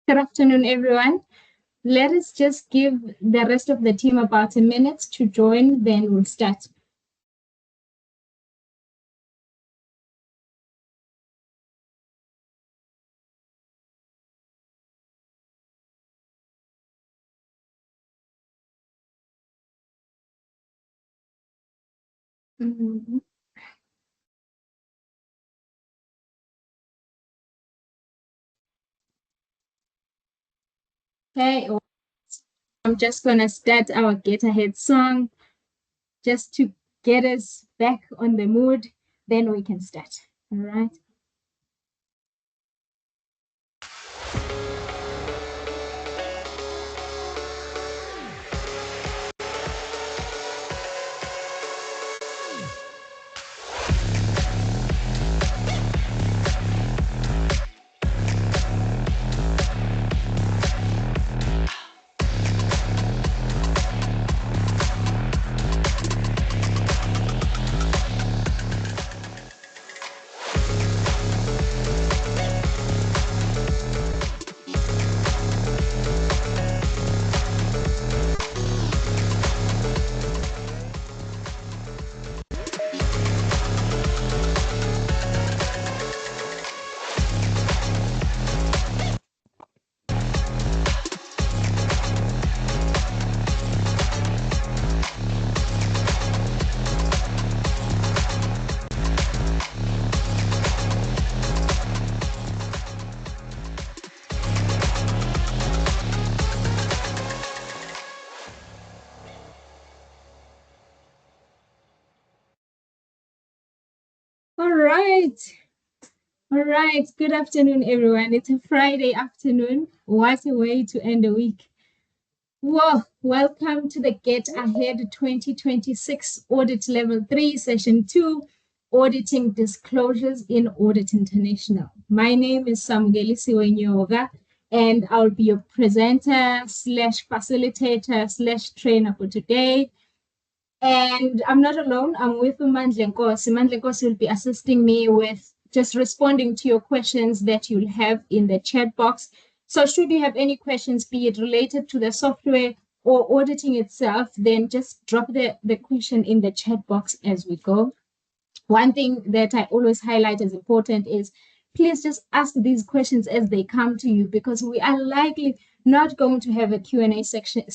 Good afternoon, everyone. Let us just give the rest of the team about a minute to join, then we'll start. Okay, I'm just going to start our Get Ahead song just to get us back on the mood. Then we can start. All right. All right. All right. Good afternoon, everyone. It's a Friday afternoon. What a way to end the week. Whoa, welcome to the Get Ahead 2026 Audit Level 3, Session 2, Auditing Disclosures in Audit International. My name is Samugeli Siwenyoga, and I'll be your presenter slash facilitator slash trainer for today. And I'm not alone. I'm with Mandle Nkosi. Mandle Nkosi will be assisting me with just responding to your questions that you'll have in the chat box. So should you have any questions, be it related to the software or auditing itself, then just drop the question in the chat box as we go. One thing that I always highlight as important is please just ask these questions as they come to you, because we are likely not going to have a Q&A session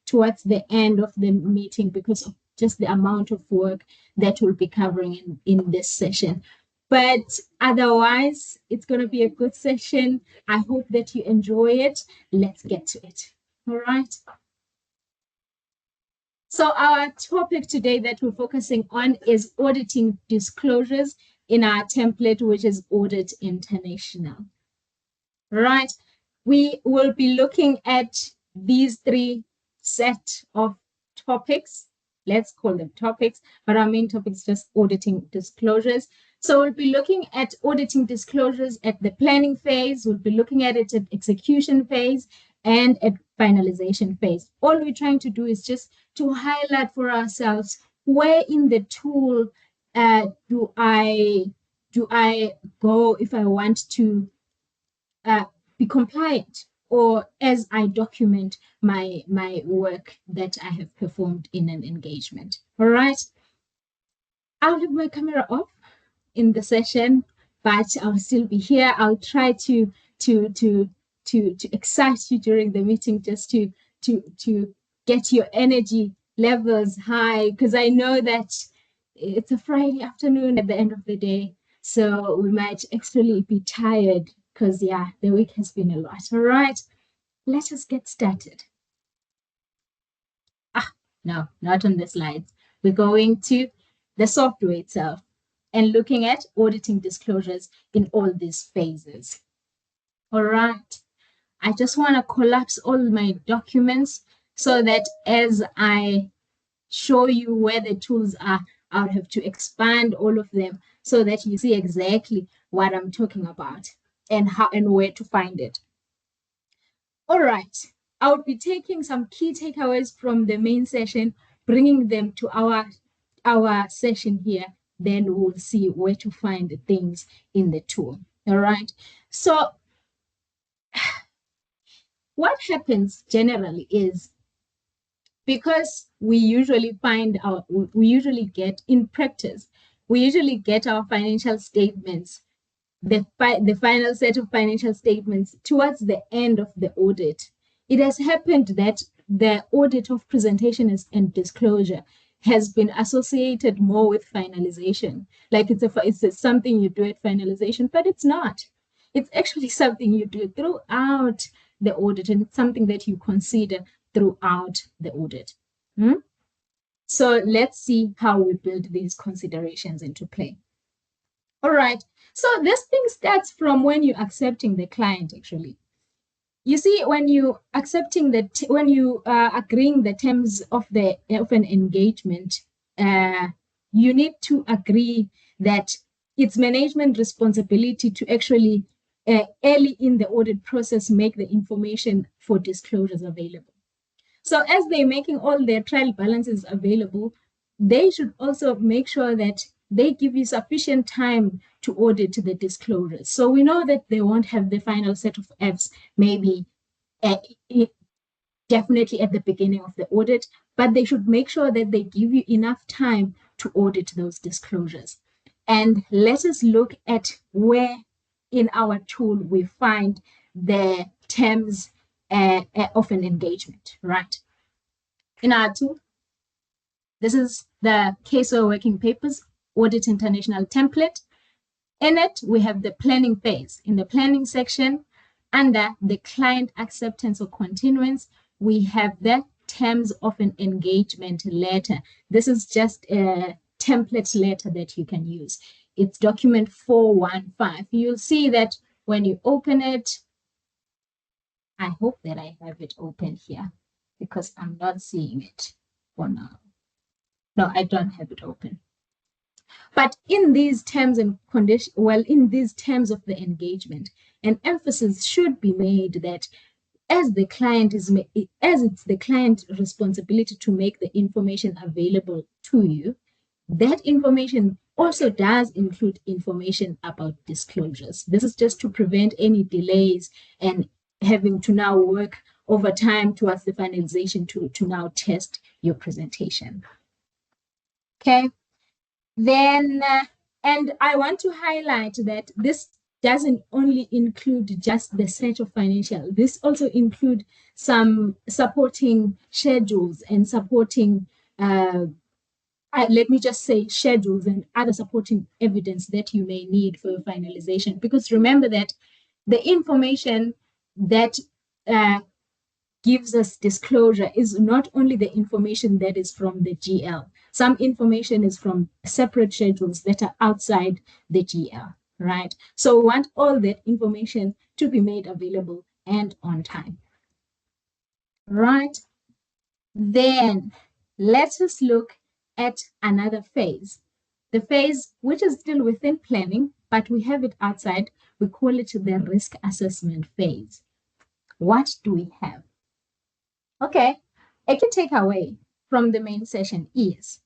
towards the end of the meeting because of just the amount of work that we'll be covering in this session. But otherwise, it's going to be a good session. I hope that you enjoy it. Let's get to it. All right. So our topic today that we're focusing on is auditing disclosures in our template, which is Audit International. Right. We will be looking at these three set of topics. Let's call them topics, but our main topic is just auditing disclosures. So we'll be looking at auditing disclosures at the planning phase. We'll be looking at it at execution phase and at finalization phase. All we're trying to do is just to highlight for ourselves where in the tool do I go if I want to be compliant, or as I document my work that I have performed in an engagement. All right. I'll have my camera off in the session, but I'll still be here. I'll try to excite you during the meeting, just to get your energy levels high, because I know that it's a Friday afternoon at the end of the day, so we might actually be tired because the week has been a lot. All right, let us get started. No, not on the slides. We're going to the software itself and looking at auditing disclosures in all these phases. All right. I just want to collapse all my documents so that as I show you where the tools are, I'll have to expand all of them so that you see exactly what I'm talking about and how and where to find it. All right. I'll be taking some key takeaways from the main session, bringing them to our session here. Then we'll see where to find the things in the tool. All right. So what happens generally is, because we usually get in practice, we usually get our financial statements, the final set of financial statements towards the end of the audit. It has happened that the audit of presentation and disclosure has been associated more with finalization. Like it's something you do at finalization, but it's not. It's actually something you do throughout the audit, and it's something that you consider throughout the audit. So let's see how we build these considerations into play. All right. So this thing starts from when you're accepting the client, actually. You see, when you accepting when you agreeing the terms of an engagement, you need to agree that it's management responsibility to actually early in the audit process make the information for disclosures available. So as they're making all their trial balances available, they should also make sure that they give you sufficient time to audit the disclosures. So we know that they won't have the final set of Fs maybe definitely at the beginning of the audit, but they should make sure that they give you enough time to audit those disclosures. And let us look at where in our tool we find the terms of an engagement, right? In our tool, this is the KSO working papers, Audit International template. In it, we have the planning phase. In the planning section, under the client acceptance or continuance, we have the terms of an engagement letter. This is just a template letter that you can use. It's document 415. You'll see that when you open it, I hope that I have it open here because I'm not seeing it for now. No, I don't have it open. But in these terms and conditions, well, in these terms of the engagement, an emphasis should be made that as it's the client's responsibility to make the information available to you, that information also does include information about disclosures. This is just to prevent any delays and having to now work over time towards the finalization to now test your presentation. Okay. Then, and I want to highlight that this doesn't only include just the set of financial. This also include some supporting schedules and supporting, let me just say schedules and other supporting evidence that you may need for your finalization. Because remember that the information that gives us disclosure is not only the information that is from the GL. Some information is from separate schedules that are outside the GL, right? So we want all that information to be made available and on time, right? Then let us look at another phase. The phase which is still within planning, but we have it outside. We call it the risk assessment phase. What do we have? Okay, a key takeaway from the main session is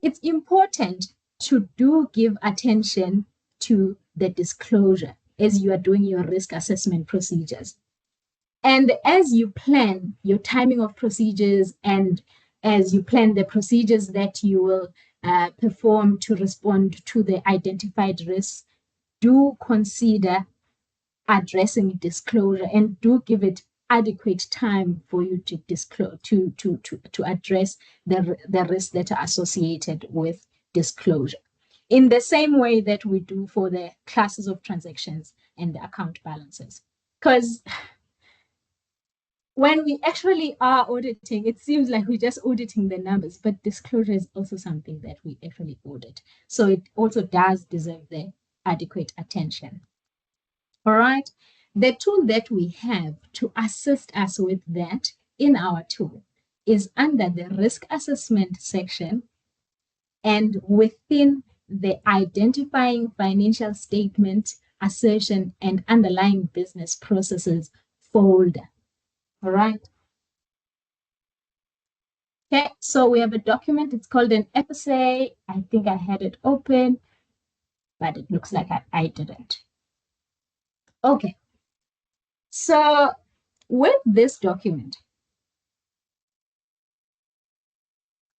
it's important to give attention to the disclosure as you are doing your risk assessment procedures. And as you plan your timing of procedures and as you plan the procedures that you will perform to respond to the identified risks, do consider addressing disclosure and do give it adequate time for you to disclose to address the risks that are associated with disclosure in the same way that we do for the classes of transactions and the account balances. Because when we actually are auditing, it seems like we're just auditing the numbers, but disclosure is also something that we actually audit. So it also does deserve the adequate attention. All right. The tool that we have to assist us with that in our tool is under the risk assessment section and within the identifying financial statement, assertion, and underlying business processes folder. All right. Okay, so we have a document. It's called an FSA. I think I had it open, but it looks like I didn't. Okay. So with this document,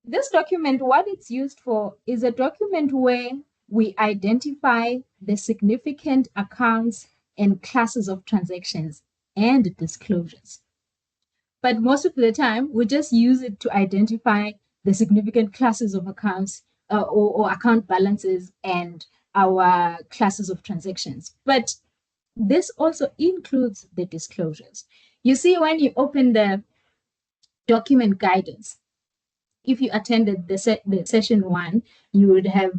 what it's used for is a document where we identify the significant accounts and classes of transactions and disclosures. But most of the time, we just use it to identify the significant classes of accounts or account balances and our classes of transactions. But this also includes the disclosures. You see, when you open the document guidance, if you attended the session one, you would have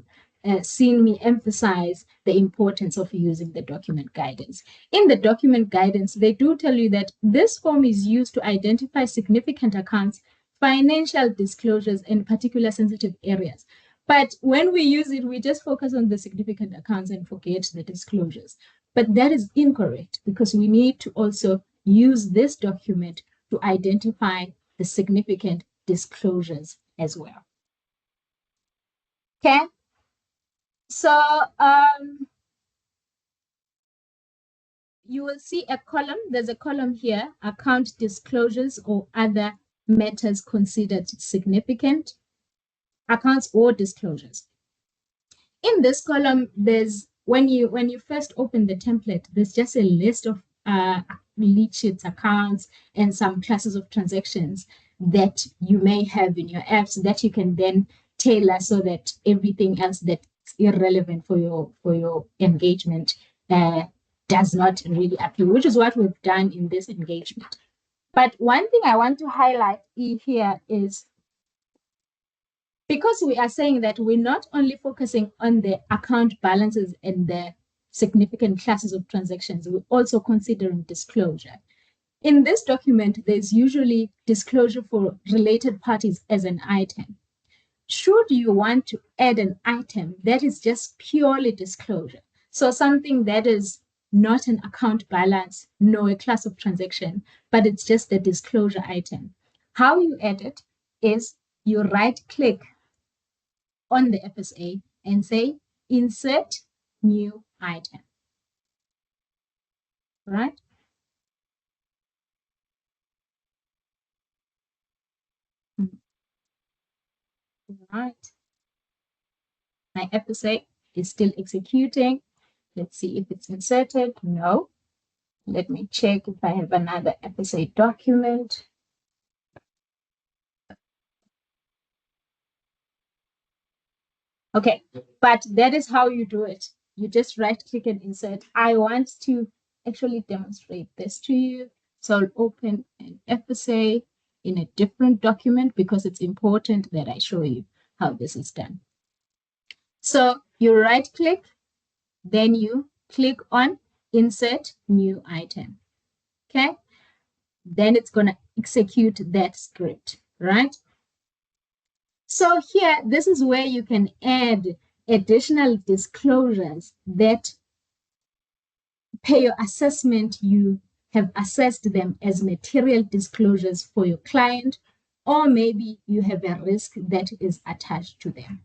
seen me emphasize the importance of using the document guidance. In the document guidance, they do tell you that this form is used to identify significant accounts, financial disclosures, and particular sensitive areas. But when we use it, we just focus on the significant accounts and forget the disclosures. But that is incorrect because we need to also use this document to identify the significant disclosures as well. Okay, so you will see a column. There's a column here, account disclosures or other matters considered significant, accounts or disclosures. In this column, there's when you first open the template, there's just a list of lead sheets, accounts, and some classes of transactions that you may have in your apps that you can then tailor so that everything else that's irrelevant for your engagement does not really appear, which is what we've done in this engagement. But one thing I want to highlight here is because we are saying that we're not only focusing on the account balances and the significant classes of transactions, we're also considering disclosure. In this document, there's usually disclosure for related parties as an item. Should you want to add an item that is just purely disclosure, so something that is not an account balance, nor a class of transaction, but it's just a disclosure item, how you add it is you right-click on the FSA and say insert new item, right? Right. My FSA is still executing. Let's see if it's inserted. No. Let me check if I have another FSA document. Okay, but that is how you do it. You just right click and insert. I want to actually demonstrate this to you. So I'll open an FSA in a different document because it's important that I show you how this is done. So you right click, then you click on insert new item. Okay, then it's going to execute that script, right? So here, this is where you can add additional disclosures that per your assessment, you have assessed them as material disclosures for your client, or maybe you have a risk that is attached to them.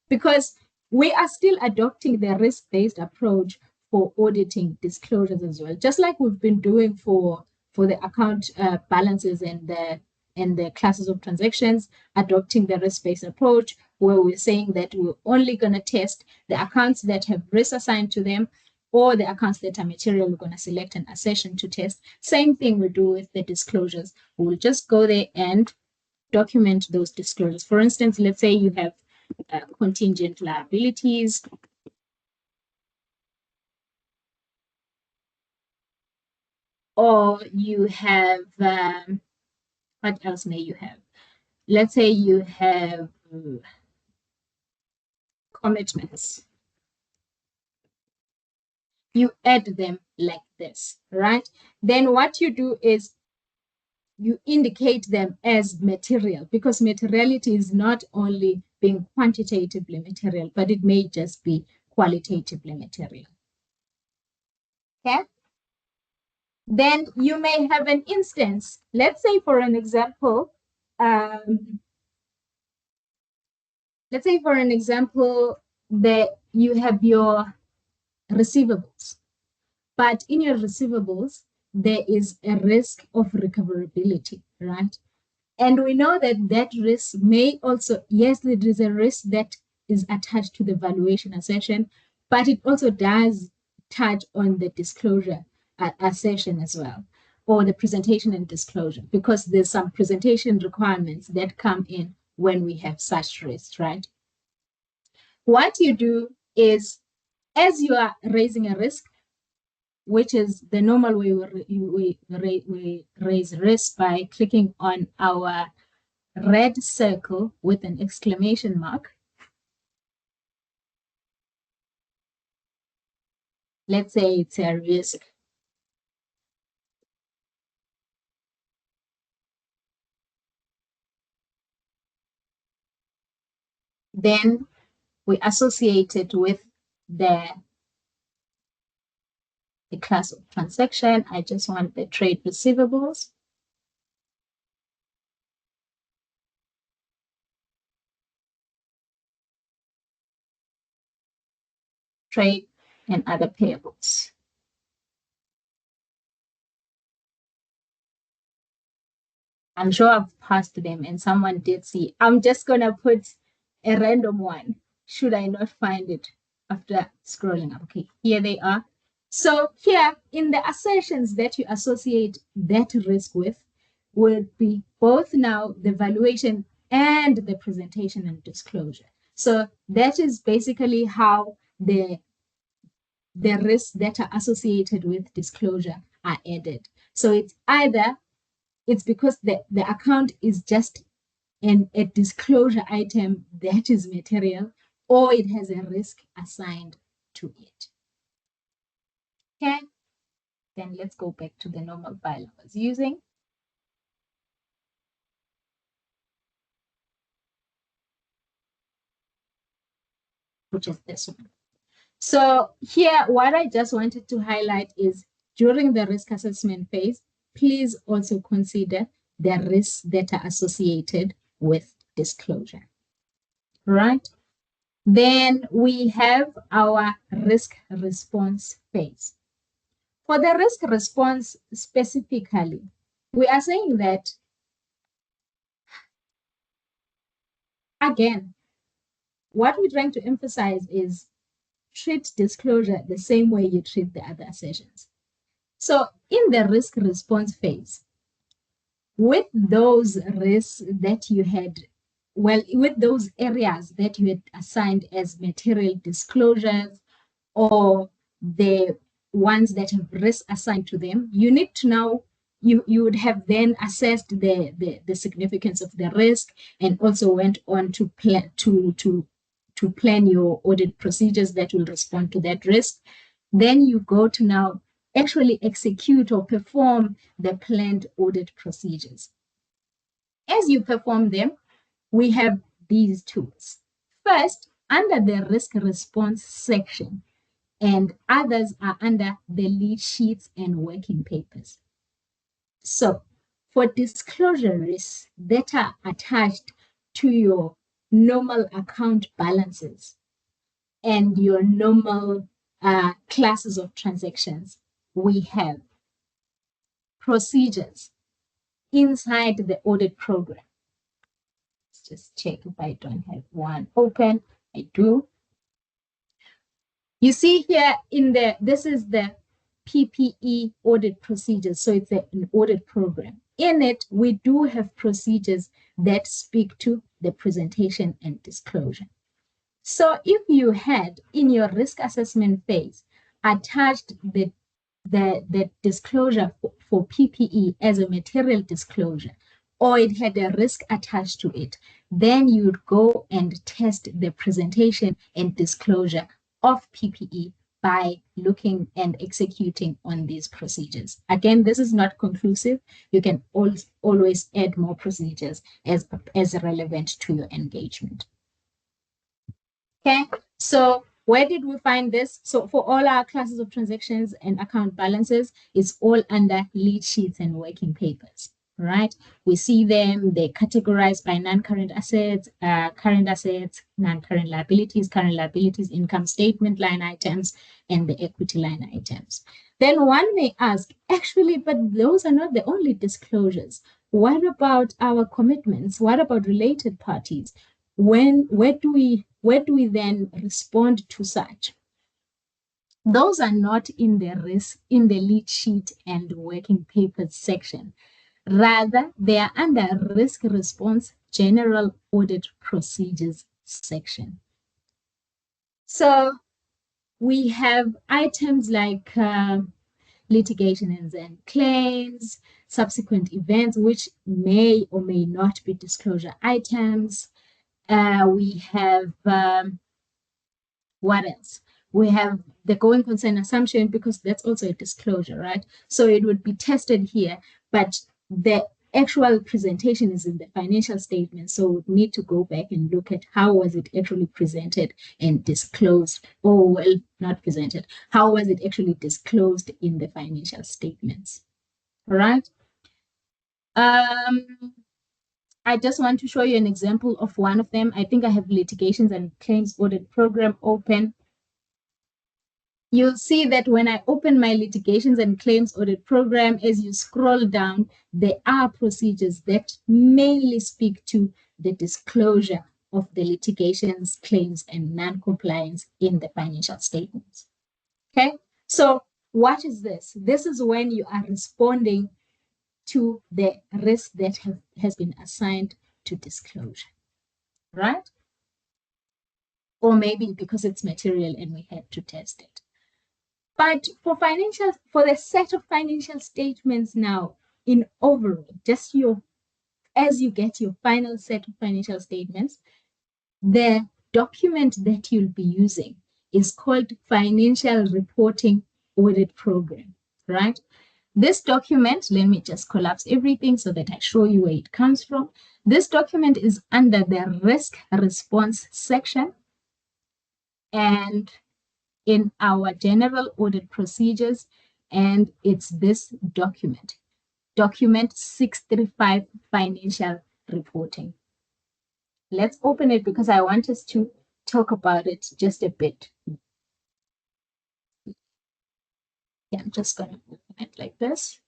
Because we are still adopting the risk-based approach for auditing disclosures as well, just like we've been doing for the account balances and the classes of transactions, adopting the risk-based approach where we're saying that we're only going to test the accounts that have risk assigned to them or the accounts that are material. We're going to select an accession to test. Same thing we do with the disclosures. We'll just go there and document those disclosures. For instance, let's say you have contingent liabilities. Or you have, what else may you have? Let's say you have commitments. You add them like this, right? Then what you do is you indicate them as material because materiality is not only being quantitatively material, but it may just be qualitatively material. Okay? Then you may have an instance. Let's say, for an example, that you have your receivables, but in your receivables, there is a risk of recoverability, right? And we know that that risk may also, yes, there is a risk that is attached to the valuation assertion, but it also does touch on the disclosure assertion as well, or the presentation and disclosure, because there's some presentation requirements that come in when we have such risks, right? What you do is, as you are raising a risk, which is the normal way we raise risk by clicking on our red circle with an exclamation mark. Let's say it's a risk. Then we associate it with the class of transaction. I just want the trade receivables. Trade and other payables. I'm sure I've passed them and someone did see. I'm just going to put a random one. Should I not find it after scrolling up? Okay, here they are. So here in the assertions that you associate that risk with will be both now the valuation and the presentation and disclosure. So that is basically how the risks that are associated with disclosure are added. So it's either it's because the account is just a disclosure item that is material, or it has a risk assigned to it. Okay, then let's go back to the normal file I was using. Which is this one. So here, what I just wanted to highlight is during the risk assessment phase, please also consider the risks that are associated with disclosure, right? Then we have our risk response phase. For the risk response specifically, we are saying that, again, what we're trying to emphasize is treat disclosure the same way you treat the other assertions. So in the risk response phase, with those risks that you had, well, with those areas that you had assigned as material disclosures or the ones that have risk assigned to them, you need to now, you would have then assessed the significance of the risk and also went on to plan to plan your audit procedures that will respond to that risk. Then you go to now actually execute or perform the planned audit procedures. As you perform them, we have these tools. First, under the risk response section, and others are under the lead sheets and working papers. So, for disclosure risks that are attached to your normal account balances and your normal classes of transactions, we have procedures inside the audit program. Let's just check if I don't have one open. I do. You see here this is the PPE audit procedures. So it's an audit program. In it, we do have procedures that speak to the presentation and disclosure. So if you had in your risk assessment phase attached the disclosure for PPE as a material disclosure, or it had a risk attached to it, then you'd go and test the presentation and disclosure of PPE by looking and executing on these procedures. Again, this is not conclusive. You can always add more procedures as relevant to your engagement. Okay, so where did we find this? So for all our classes of transactions and account balances, it's all under lead sheets and working papers, right? We see them, they're categorized by non-current assets, non-current liabilities, current liabilities, income statement line items, and the equity line items. Then one may ask, actually, but those are not the only disclosures. What about our commitments? What about related parties? Where do we then respond to such? Those are not in the lead sheet and working papers section. Rather, they are under risk response general audit procedures section. So we have items like litigations and claims, subsequent events, which may or may not be disclosure items. We have what else? We have the going concern assumption, because that's also a disclosure, right? So it would be tested here, but the actual presentation is in the financial statement. So we need to go back and look at how was it actually presented and disclosed, or well, not presented. How was it actually disclosed in the financial statements? All right. I just want to show you an example of one of them. I think I have litigations and claims audit program open. You'll see that when I open my litigations and claims audit program, as you scroll down, there are procedures that mainly speak to the disclosure of the litigations, claims, and non-compliance in the financial statements. Okay, so what is this? This is when you are responding to the risk that has been assigned to disclosure, right? Or maybe because it's material and we had to test it. But for the set of financial statements now, in overall, just as you get your final set of financial statements, the document that you'll be using is called Financial Reporting Audit Program, right? This document, let me just collapse everything so that I show you where it comes from. This document is under the risk response section, and in our general audit procedures, and it's this document 635 financial reporting. Let's open it because I want us to talk about it just a bit. Yeah, I'm just going to open it like this.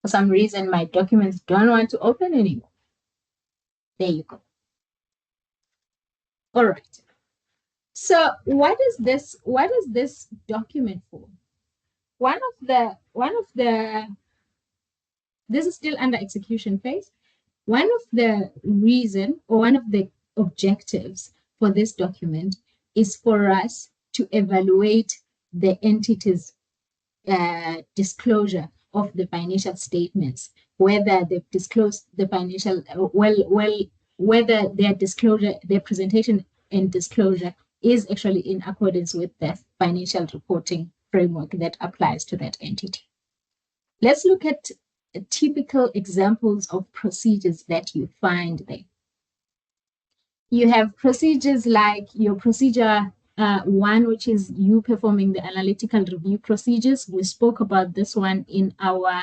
For some reason, my documents don't want to open anymore. There you go. All right. So what is this document for? This is still under execution phase. One of the reason or one of the objectives for this document is for us to evaluate the entity's disclosure of the financial statements, whether they've disclosed the financial, whether their disclosure, their presentation and disclosure is actually in accordance with the financial reporting framework that applies to that entity. Let's look at typical examples of procedures that you find there. You have procedures like your procedure one, which is you performing the analytical review procedures. We spoke about this one in our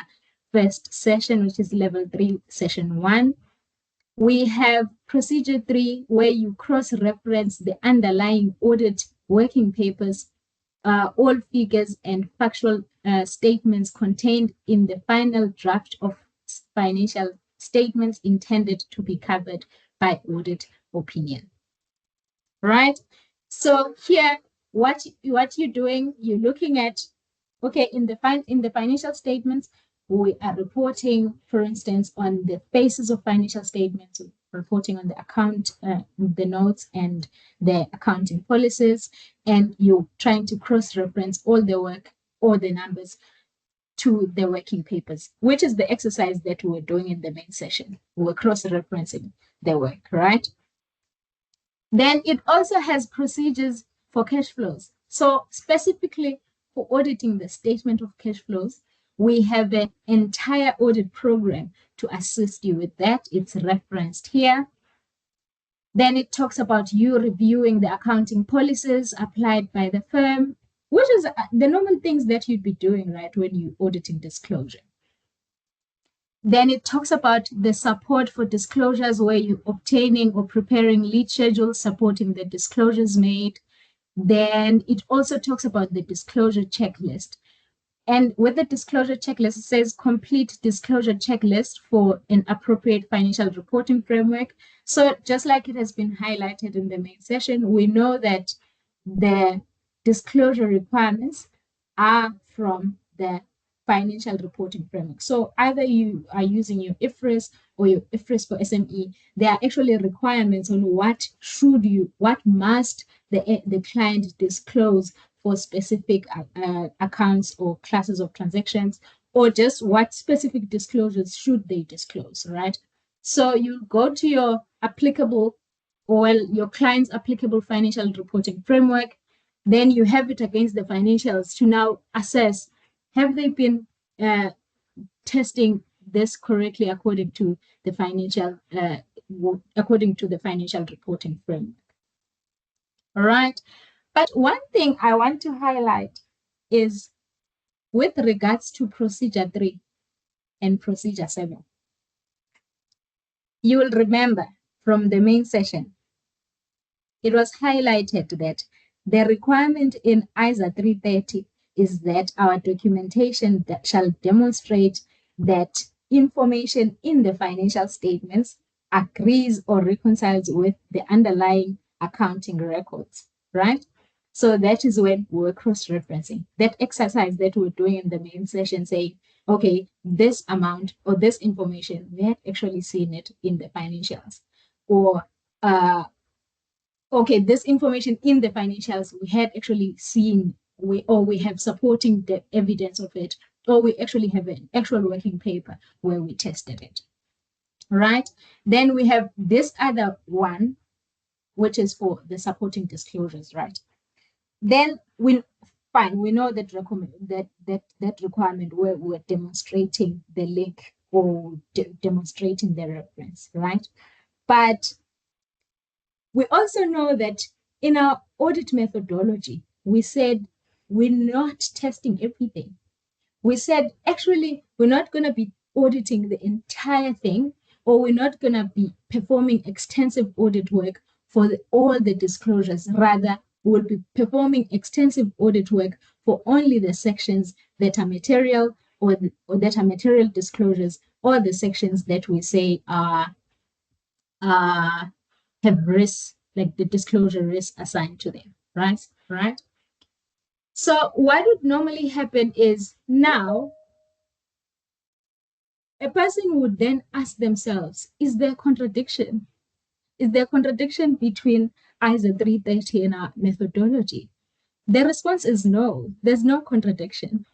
first session, which is level 3, session 1. We have procedure 3, where you cross-reference the underlying audit working papers, all figures and factual statements contained in the final draft of financial statements intended to be covered by audit opinion. Right? So here, what you're doing, you're looking at, okay, in the financial statements, we are reporting, for instance, on the basis of financial statements, reporting on the account, the notes and the accounting policies, and you're trying to cross-reference all the work, all the numbers to the working papers, which is the exercise that we were doing in the main session. We were cross-referencing the work, right? Then it also has procedures for cash flows. So specifically for auditing the statement of cash flows, we have an entire audit program to assist you with that. It's referenced here. Then it talks about you reviewing the accounting policies applied by the firm, which is the normal things that you'd be doing, right, when you're auditing disclosure. Then it talks about the support for disclosures where you're obtaining or preparing lead schedules supporting the disclosures made. Then it also talks about the disclosure checklist. And with the disclosure checklist, it says complete disclosure checklist for an appropriate financial reporting framework. So just like it has been highlighted in the main session, we know that the disclosure requirements are from the financial reporting framework. So either you are using your IFRS or your IFRS for SME, there are actually requirements on what must the client disclose for specific accounts or classes of transactions, or just what specific disclosures should they disclose, right? So you go to your applicable or your client's applicable financial reporting framework, then you have it against the financials to now assess, have they been testing this correctly according to the financial reporting framework. All right. But one thing I want to highlight is with regards to procedure 3 and procedure 7. You will remember from the main session, it was highlighted that the requirement in ISA 330 is that our documentation that shall demonstrate that information in the financial statements agrees or reconciles with the underlying accounting records, right? So that is when we're cross-referencing. That exercise that we're doing in the main session saying, okay, this amount or this information, we had actually seen it in the financials. Or okay, this information in the financials we had actually seen, we have supporting the evidence of it, or we actually have an actual working paper where we tested it, right? Then we have this other one, which is for the supporting disclosures, right? Then we know that that requirement where we're demonstrating the link or demonstrating the reference, right? But we also know that in our audit methodology, we said we're not testing everything. We said, actually, we're not going to be auditing the entire thing, or we're not going to be performing extensive audit work for all the disclosures. Rather, we'll be performing extensive audit work for only the sections that are material or that are material disclosures, or the sections that we say are have risks, like the disclosure risk assigned to them, right? Right. So what would normally happen is now a person would then ask themselves, is there a contradiction? Is there a contradiction between ISO 330 and our methodology? The response is no, there's no contradiction.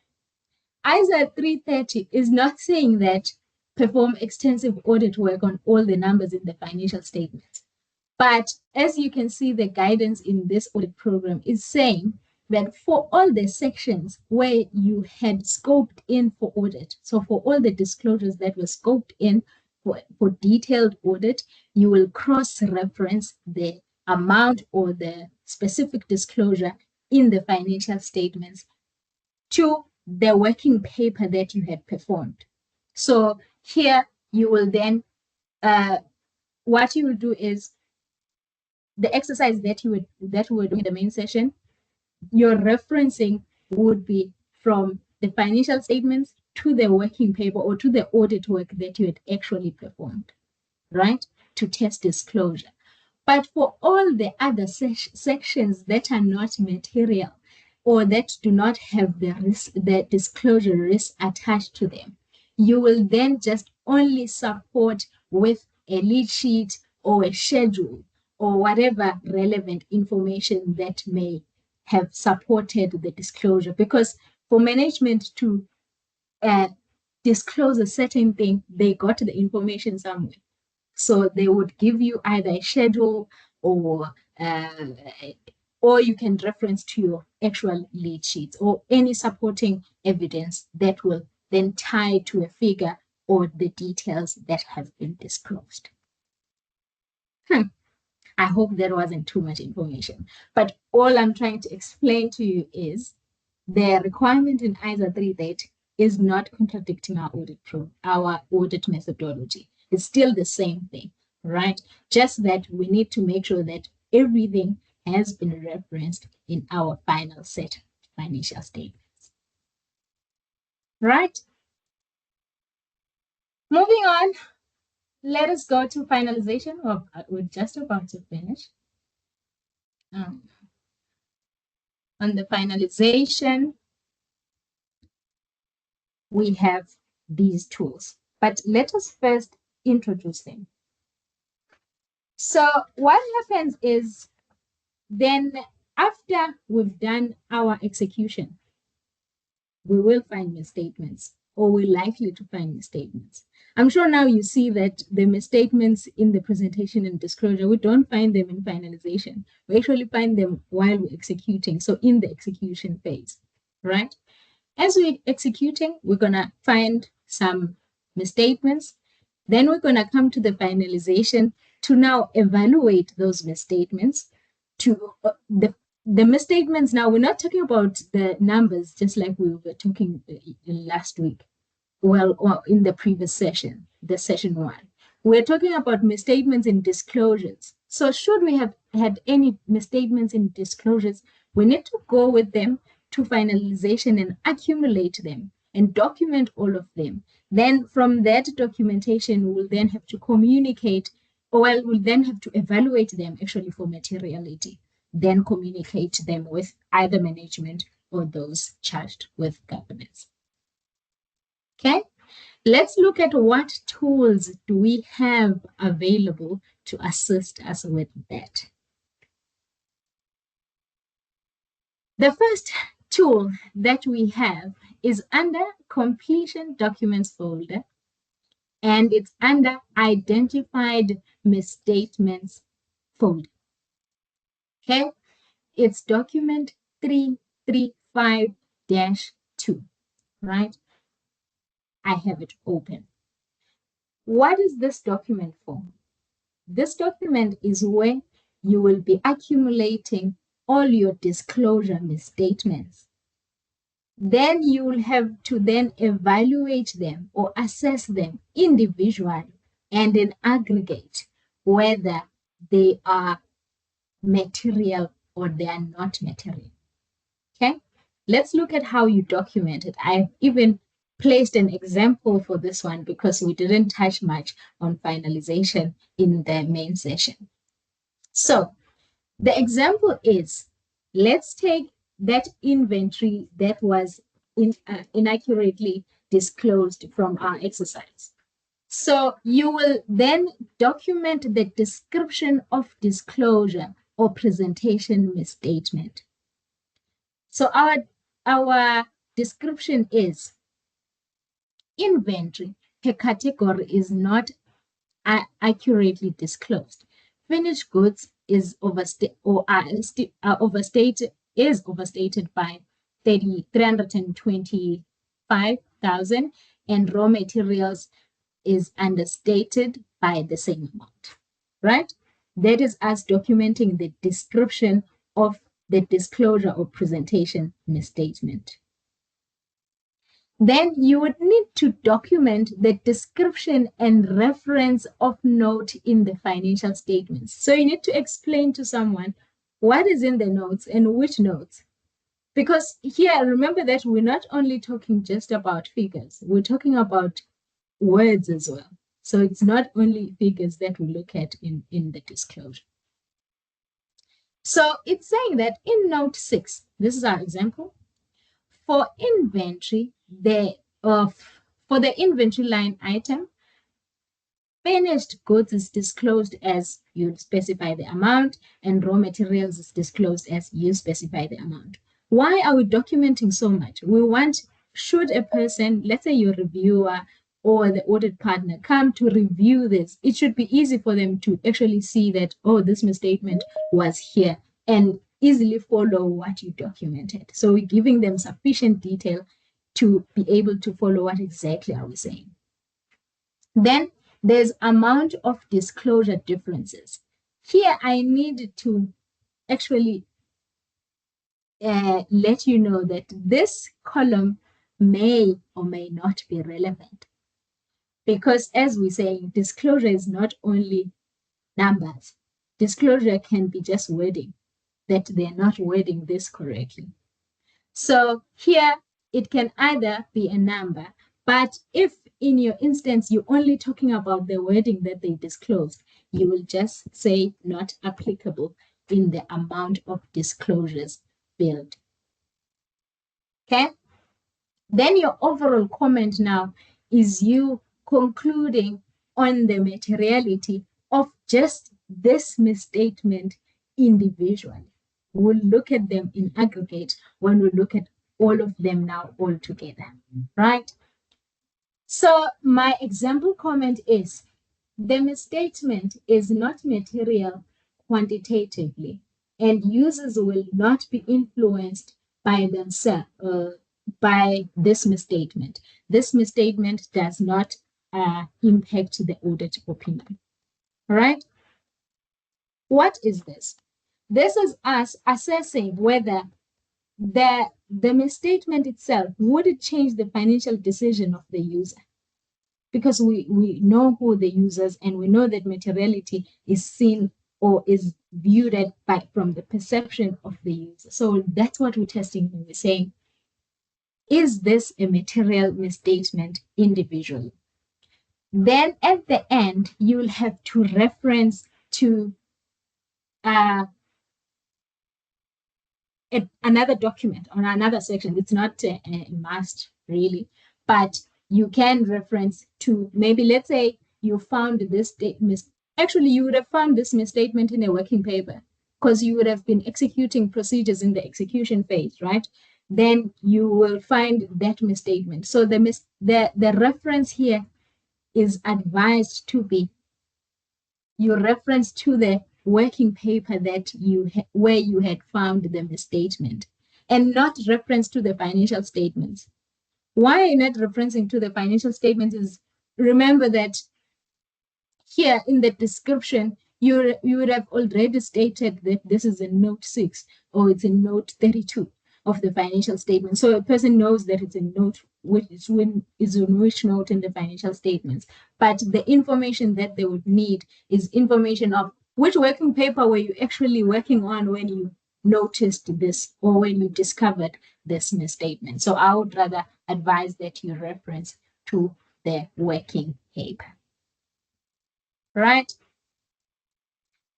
ISO 330 is not saying that perform extensive audit work on all the numbers in the financial statements. But as you can see, the guidance in this audit program is saying that for all the sections where you had scoped in for audit, so for all the disclosures that were scoped in for detailed audit, you will cross-reference the amount or the specific disclosure in the financial statements to the working paper that you had performed. So here you will then, what you will do is, the exercise that we were doing in the main session, your referencing would be from the financial statements to the working paper or to the audit work that you had actually performed, right? To test disclosure. But for all the other sections that are not material or that do not have the disclosure risk attached to them, you will then just only support with a lead sheet or a schedule or whatever relevant information that may have supported the disclosure. Because for management to disclose a certain thing, they got the information somewhere. So they would give you either a schedule or you can reference to your actual lead sheets or any supporting evidence that will then tie to a figure or the details that have been disclosed. I hope that wasn't too much information, but all I'm trying to explain to you is the requirement in ISO 330 is not contradicting our audit methodology. It's still the same thing, right? Just that we need to make sure that everything has been referenced in our final set of financial statements, right? Moving on, let us go to finalization. We're just about to finish. On the finalization, we have these tools, but let us first introduce them. So what happens is then after we've done our execution, we will find misstatements, or we're likely to find misstatements. I'm sure now you see that the misstatements in the presentation and disclosure, we don't find them in finalization. We actually find them while we're executing, so in the execution phase, right? As we're executing, we're going to find some misstatements. Then we're going to come to the finalization to now evaluate those misstatements. To the misstatements now, we're not talking about the numbers just like we were talking last week, or in the previous session, the session 1. We're talking about misstatements in disclosures. So should we have had any misstatements in disclosures, we need to go with them to finalization and accumulate them and document all of them. Then from that documentation, we'll then have to communicate, or we'll then have to evaluate them actually for materiality, then communicate them with either management or those charged with governance. Okay, let's look at what tools do we have available to assist us with that. The first tool that we have is under completion documents folder, and it's under identified misstatements folder. Okay, it's document 335-2, right? I have it open. What is this document for? This document is where you will be accumulating all your disclosure misstatements. Then you will have to then evaluate them or assess them individually and in aggregate whether they are material or they are not material. Okay, let's look at how you document it. I've even placed an example for this one because we didn't touch much on finalization in the main session. So the example is, let's take that inventory that was inaccurately disclosed from our exercise. So you will then document the description of disclosure or presentation misstatement. So our description is inventory per category is not accurately disclosed. Finished goods is overstated by 325,000, and raw materials is understated by the same amount, right? That is us documenting the description of the disclosure or presentation misstatement. Then you would need to document the description and reference of note in the financial statements. So you need to explain to someone what is in the notes and which notes. Because here, remember that we're not only talking just about figures, we're talking about words as well. So it's not only figures that we look at in the disclosure. So it's saying that in note 6, this is our example. For inventory, for the inventory line item, finished goods is disclosed as you specify the amount, and raw materials is disclosed as you specify the amount. Why are we documenting so much? We want, should a person, let's say your reviewer or the audit partner, come to review this, it should be easy for them to actually see that, oh, this misstatement was here, and easily follow what you documented. So we're giving them sufficient detail to be able to follow what exactly are we saying. Then there's amount of disclosure differences. Here I need to actually let you know that this column may or may not be relevant. Because as we say, disclosure is not only numbers. Disclosure can be just wording, that they're not wording this correctly. So here it can either be a number, but if in your instance you're only talking about the wording that they disclosed, you will just say not applicable in the amount of disclosures billed. Okay? Then your overall comment now is you concluding on the materiality of just this misstatement individually. We'll look at them in aggregate when we look at all of them now all together, right? So my example comment is, the misstatement is not material quantitatively, and users will not be influenced by themselves, by this misstatement. This misstatement does not impact the audit opinion. All right? What is this? This is us assessing whether the misstatement itself would it change the financial decision of the user. Because we know who the users, and we know that materiality is seen or is viewed at from the perception of the user. So that's what we're testing when we're saying, is this a material misstatement individually? Then at the end, you will have to reference to another document or another section. It's not a must really, but you can reference to, maybe let's say you found this statement. Actually, you would have found this misstatement in a working paper because you would have been executing procedures in the execution phase, right? Then you will find that misstatement. So the reference here is advised to be your reference to the working paper that where you had found the misstatement, and not reference to the financial statements. Why not referencing to the financial statements is, remember that here in the description, you would have already stated that this is in note 6 or it's in note 32 of the financial statement. So a person knows that it's in note which is in which note in the financial statements. But the information that they would need is information of which working paper were you actually working on when you noticed this or when you discovered this misstatement. So I would rather advise that you reference to the working paper. Right?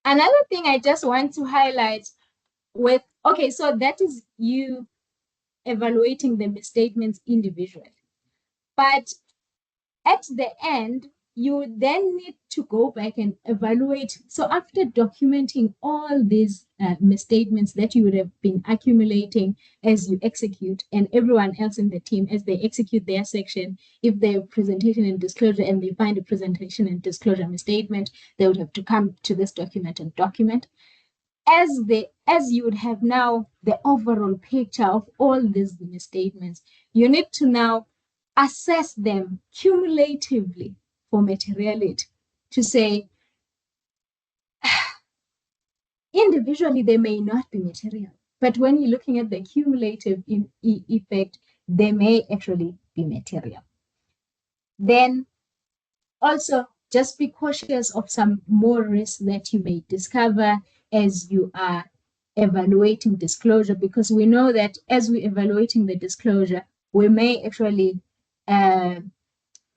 Another thing I just want to highlight with, okay, so that is you evaluating the misstatements individually. But at the end, you then need to go back and evaluate. So after documenting all these misstatements that you would have been accumulating as you execute, and everyone else in the team as they execute their section, if they have presentation and disclosure and they find a presentation and disclosure misstatement, they would have to come to this document and document. As you would have now the overall picture of all these misstatements, you need to now assess them cumulatively for materiality to say, individually they may not be material, but when you're looking at the cumulative effect, they may actually be material. Then also just be cautious of some more risks that you may discover as you are evaluating disclosure, because we know that as we're evaluating the disclosure, we may actually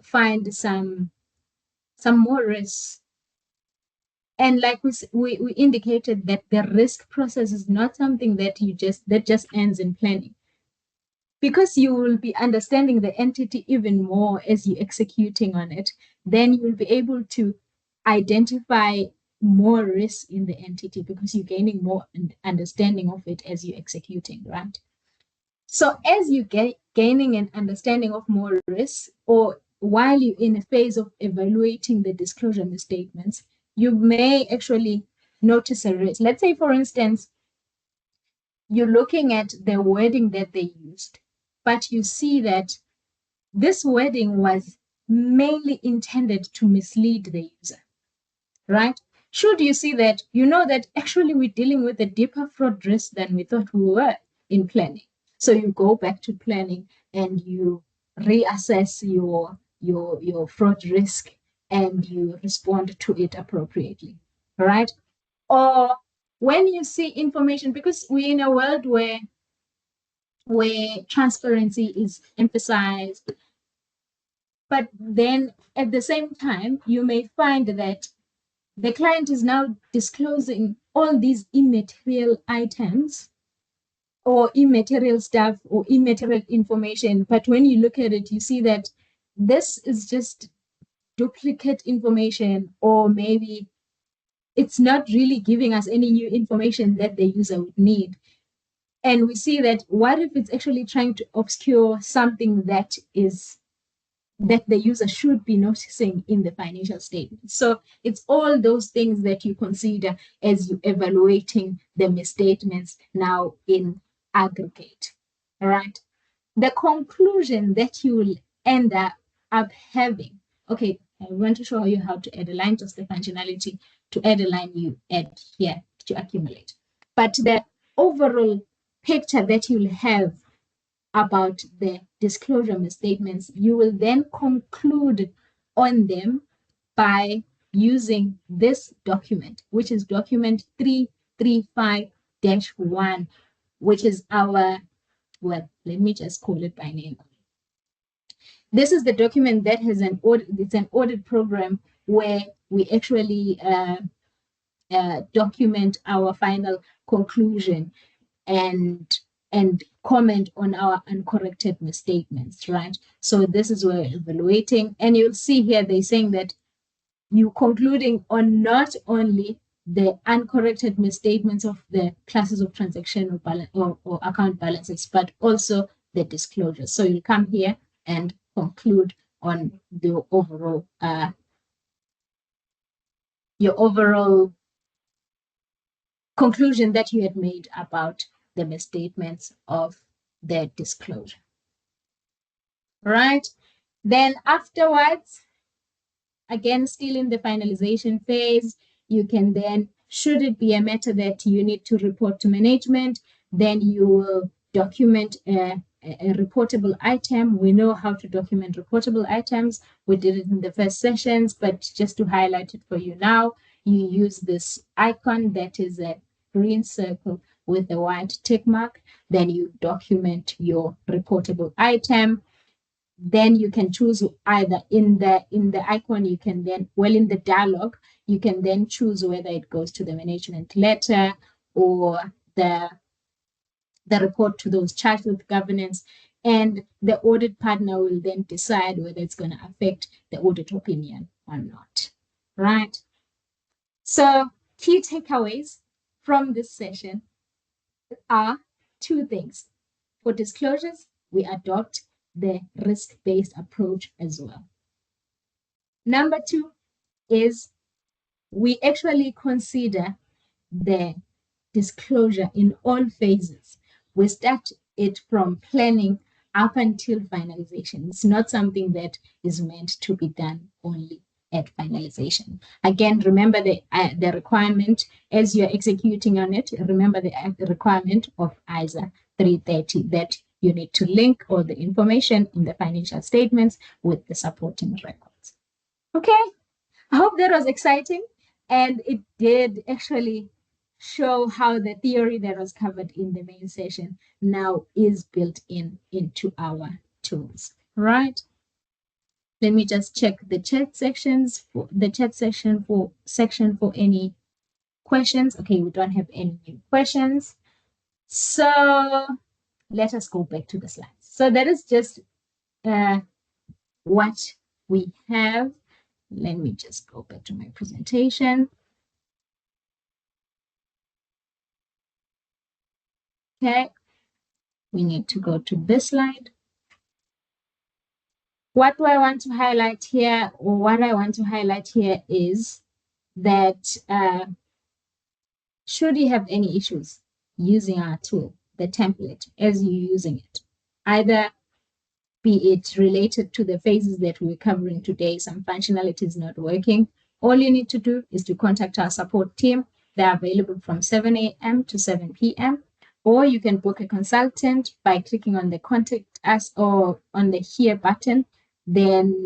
find some more risks. And like we indicated, that the risk process is not something that just ends in planning, because you will be understanding the entity even more as you're executing on it. Then you will be able to identify more risks in the entity because you're gaining more understanding of it as you're executing, right? So as you get gaining an understanding of more risks, or while you're in a phase of evaluating the disclosure misstatements, you may actually notice a risk. Let's say, for instance, you're looking at the wording that they used, but you see that this wording was mainly intended to mislead the user, right? Should you see that, you know that actually we're dealing with a deeper fraud risk than we thought we were in planning. So you go back to planning and you reassess your fraud risk and you respond to it appropriately. All right. Or when you see information, because we're in a world where transparency is emphasized, but then at the same time, you may find that the client is now disclosing all these immaterial items or immaterial stuff or immaterial information. But when you look at it, you see that this is just duplicate information, or maybe it's not really giving us any new information that the user would need. And we see that what if it's actually trying to obscure something that the user should be noticing in the financial statement. So it's all those things that you consider as you evaluating the misstatements now in aggregate. All right. The conclusion that you will end up having. Okay, I want to show you how to add a line, just the functionality to add a line you add here to accumulate. But the overall picture that you'll have about the disclosure misstatements, you will then conclude on them by using this document, which is document 335-1, which is our, well, let me just call it by name. This is the document that has an audit, it's an audit program where we actually document our final conclusion and comment on our uncorrected misstatements, right? So this is where we're evaluating, and you'll see here they're saying that you're concluding on not only the uncorrected misstatements of the classes of transaction or, balance, or account balances, but also the disclosure. So you'll come here and conclude on the overall your overall conclusion that you had made about the misstatements of the disclosure. Right? Then afterwards, again, still in the finalization phase, you can then, should it be a matter that you need to report to management, then you will document a reportable item. We know how to document reportable items. We did it in the first sessions, but just to highlight it for you now, you use this icon that is a green circle with a white tick mark. Then you document your reportable item. Then you can choose either in the icon, you can then, well, in the dialog, you can then choose whether it goes to the management letter or the report to those charged with governance, and the audit partner will then decide whether it's going to affect the audit opinion or not, right? So key takeaways from this session are two things. For disclosures, we adopt the risk-based approach as well. Number two is we actually consider the disclosure in all phases. We start it from planning up until finalization. It's not something that is meant to be done only at finalization. Again, remember the requirement as you're executing on it. Remember the requirement of ISA 330 that you need to link all the information in the financial statements with the supporting records. Okay, I hope that was exciting, and it did actually show how the theory that was covered in the main session now is built into our tools, right? Let me just check the chat sections for the chat section for any questions. Okay, we don't have any new questions. So let us go back to the slides. So that is just what we have. Let me just go back to my presentation. Okay, we need to go to this slide. What do I want to highlight here, or what I want to highlight here is that should you have any issues using our tool, the template, as you're using it, either be it related to the phases that we're covering today, some functionality is not working, all you need to do is to contact our support team. They're available from 7 a.m. to 7 p.m. or you can book a consultant by clicking on the contact us or on the here button. Then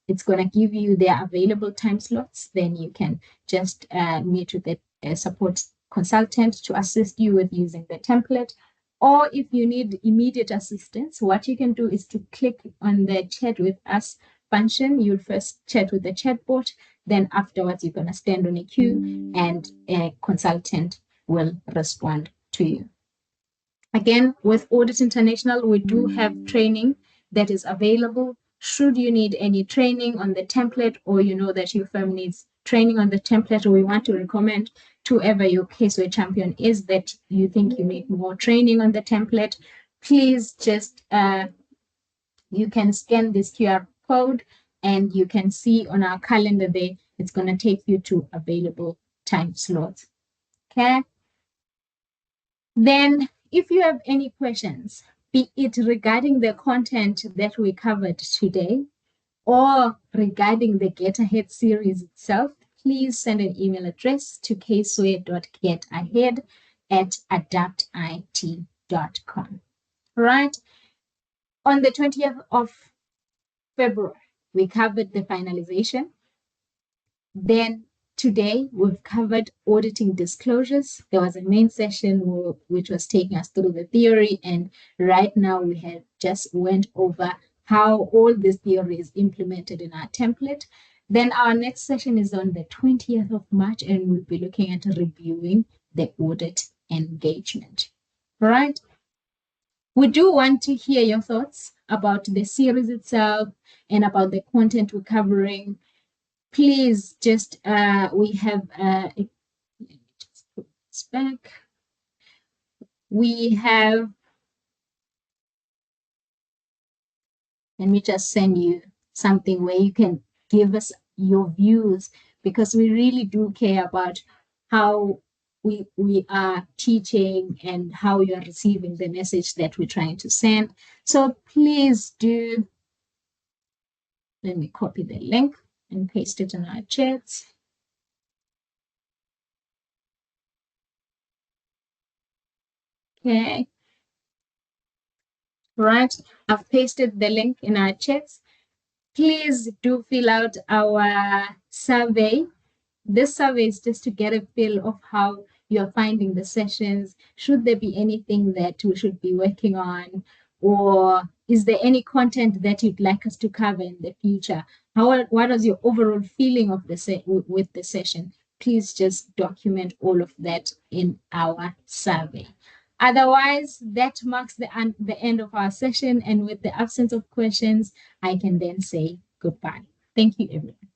it's going to give you their available time slots. Then you can just meet with the support consultant to assist you with using the template. Or if you need immediate assistance, what you can do is to click on the chat with us function. You'll first chat with the chatbot, then afterwards you're going to stand on a queue and a consultant will respond to you. Again, with Audit International, we do have training that is available. Should you need any training on the template, or you know that your firm needs training on the template, or we want to recommend to whoever your Caseway champion is that you think you need more training on the template, please just you can scan this QR code and you can see on our calendar there, it's going to take you to available time slots. Okay. Then if you have any questions, be it regarding the content that we covered today or regarding the Get Ahead series itself, please send an email address to caseway.getahead@adaptit.com. Right. On the 20th of February, we covered the finalization. Then today we've covered auditing disclosures. There was a main session which was taking us through the theory, and right now we have just went over how all this theory is implemented in our template. Then our next session is on the 20th of March, and we'll be looking at reviewing the audit engagement. Right? We do want to hear your thoughts about the series itself and about the content we're covering. Please just, we have, let me just put this back. We have, let me just send you something where you can give us your views, because we really do care about how we are teaching and how you're receiving the message that we're trying to send. So please do, let me copy the link and paste it in our chats. Okay. Right. I've pasted the link in our chats. Please do fill out our survey. This survey is just to get a feel of how you're finding the sessions. Should there be anything that we should be working on? Or is there any content that you'd like us to cover in the future? What was your overall feeling of with the session? Please just document all of that in our survey. Otherwise, that marks the end of our session. And with the absence of questions, I can then say goodbye. Thank you, everyone.